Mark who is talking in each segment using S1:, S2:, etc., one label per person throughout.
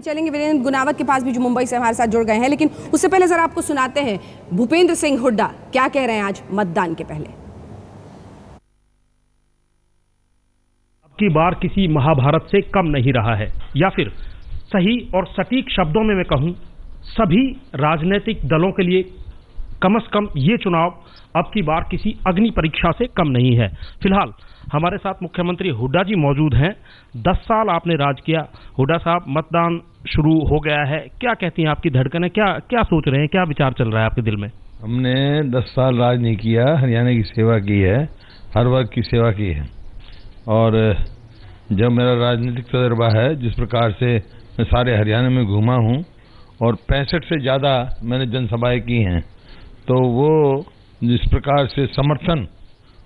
S1: चलेंगे वीरेंद्र गुनावत के पास भी, जो मुंबई से हमारे साथ जुड़ गए हैं, लेकिन उससे पहले जरा आपको सुनाते हैं भूपेंद्र सिंह हुड्डा क्या कह रहे हैं आज मतदान के पहले।
S2: अब की बार किसी महाभारत से कम नहीं रहा है, या फिर सही और सटीक शब्दों में मैं कहूं, सभी राजनीतिक दलों के लिए कम से कम ये चुनाव अब की बार किसी अग्नि परीक्षा से कम नहीं है। फिलहाल हमारे साथ मुख्यमंत्री हुड्डा जी मौजूद हैं। 10 साल आपने राज किया। हुड्डा साहब, मतदान शुरू हो गया है, क्या कहती हैं आपकी धड़कनें, क्या सोच रहे हैं, क्या विचार चल रहा है आपके दिल में?
S3: हमने 10 साल राज नहीं किया, हरियाणा की सेवा की है, हर वर्ग की सेवा की है। और जब मेरा राजनीतिक तजर्बा है, जिस प्रकार से मैं सारे हरियाणा में घूमा हूँ और 65 से ज़्यादा मैंने जनसभाएं की हैं, तो वो जिस प्रकार से समर्थन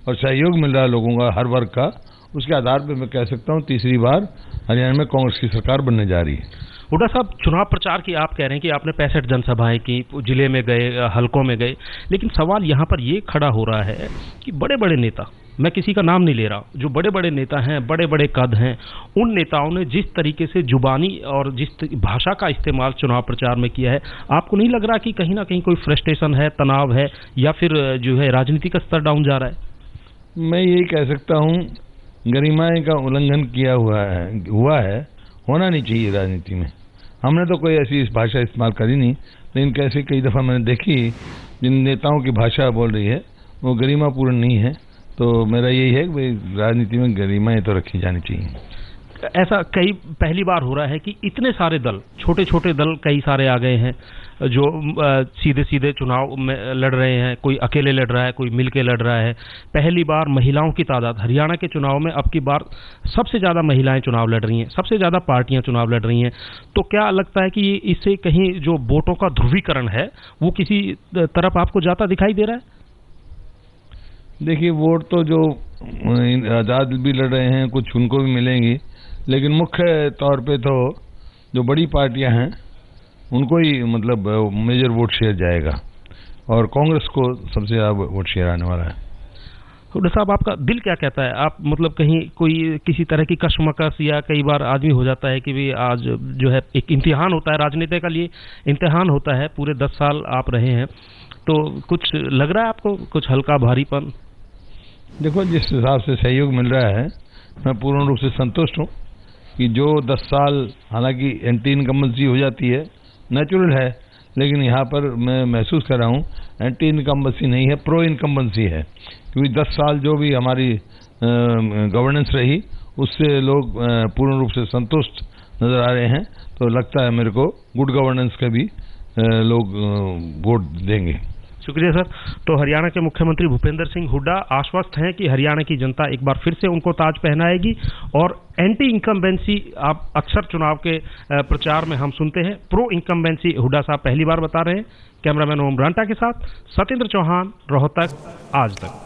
S3: और सहयोग मिल रहा है लोगों का, हर वर्ग का, उसके आधार पर मैं कह सकता हूँ तीसरी बार हरियाणा में कांग्रेस की सरकार बनने जा रही है।
S2: हुड्डा साहब, चुनाव प्रचार की आप कह रहे हैं कि आपने 65 जनसभाएं की, जिले में गए, हलकों में गए, लेकिन सवाल यहाँ पर ये खड़ा हो रहा है कि बड़े बड़े नेता, मैं किसी का नाम नहीं ले रहा, जो बड़े बड़े नेता हैं, बड़े बड़े कद हैं, उन नेताओं ने जिस तरीके से जुबानी और जिस भाषा का इस्तेमाल चुनाव प्रचार में किया है, आपको नहीं लग रहा कि कहीं ना कहीं कोई फ्रस्ट्रेशन है, तनाव है, या फिर जो है राजनीति का स्तर डाउन जा रहा है?
S3: मैं यही कह सकता हूँ, गरिमाएं का उल्लंघन किया हुआ है, होना नहीं चाहिए राजनीति में। हमने तो कोई ऐसी भाषा इस्तेमाल करी नहीं, लेकिन कैसे कई दफ़ा मैंने देखी जिन नेताओं की भाषा बोल रही है वो गरिमापूर्ण नहीं है। तो मेरा यही है कि राजनीति में गरिमाएं तो रखी जानी चाहिए।
S2: ऐसा पहली बार हो रहा है कि इतने सारे दल, छोटे छोटे दल कई सारे आ गए हैं, जो सीधे सीधे चुनाव में लड़ रहे हैं, कोई अकेले लड़ रहा है, कोई मिलके लड़ रहा है। पहली बार महिलाओं की तादाद हरियाणा के चुनाव में, अब की बार सबसे ज़्यादा महिलाएं चुनाव लड़ रही हैं, सबसे ज़्यादा पार्टियां चुनाव लड़ रही हैं। तो क्या लगता है कि इससे कहीं जो वोटों का ध्रुवीकरण है वो किसी तरफ आपको जाता दिखाई दे रहा है?
S3: देखिए, वोट तो जो आज़ाद भी लड़ रहे हैं, कुछ उनको भी मिलेंगी, लेकिन मुख्य तौर पे तो जो बड़ी पार्टियां हैं उनको ही मतलब मेजर वोट शेयर जाएगा, और कांग्रेस को सबसे ज़्यादा वोट शेयर आने वाला है।
S2: हुड्डा साहब, आपका दिल क्या कहता है? आप मतलब कहीं कोई किसी तरह की कशमकश, या कई बार आदमी हो जाता है कि भी आज जो है एक इम्तिहान होता है, राजनीति का लिए इम्तिहान होता है, पूरे 10 साल आप रहे हैं, तो कुछ लग रहा है आपको, कुछ हल्का भारीपन?
S3: देखो, जिस हिसाब से सहयोग मिल रहा है, मैं पूर्ण रूप से संतुष्ट हूँ कि जो 10 साल, हालांकि एंटी इनकम्बेंसी हो जाती है, नेचुरल है, लेकिन यहाँ पर मैं महसूस कर रहा हूँ एंटी इनकम्बेंसी नहीं है, प्रो इनकम्बेंसी है। क्योंकि 10 साल जो भी हमारी गवर्नेंस रही, उससे लोग पूर्ण रूप से संतुष्ट नज़र आ रहे हैं। तो लगता है मेरे को गुड गवर्नेंस का भी लोग वोट देंगे।
S2: शुक्रिया सर। तो हरियाणा के मुख्यमंत्री भूपेंद्र सिंह हुड्डा आश्वस्त हैं कि हरियाणा की जनता एक बार फिर से उनको ताज पहनाएगी, और एंटी इनकम्बेंसी आप अक्सर चुनाव के प्रचार में हम सुनते हैं, प्रो इनकम्बेंसी हुड्डा साहब पहली बार बता रहे हैं। कैमरामैन ओम ब्रांटा के साथ सत्येंद्र चौहान, रोहतक, आज तक।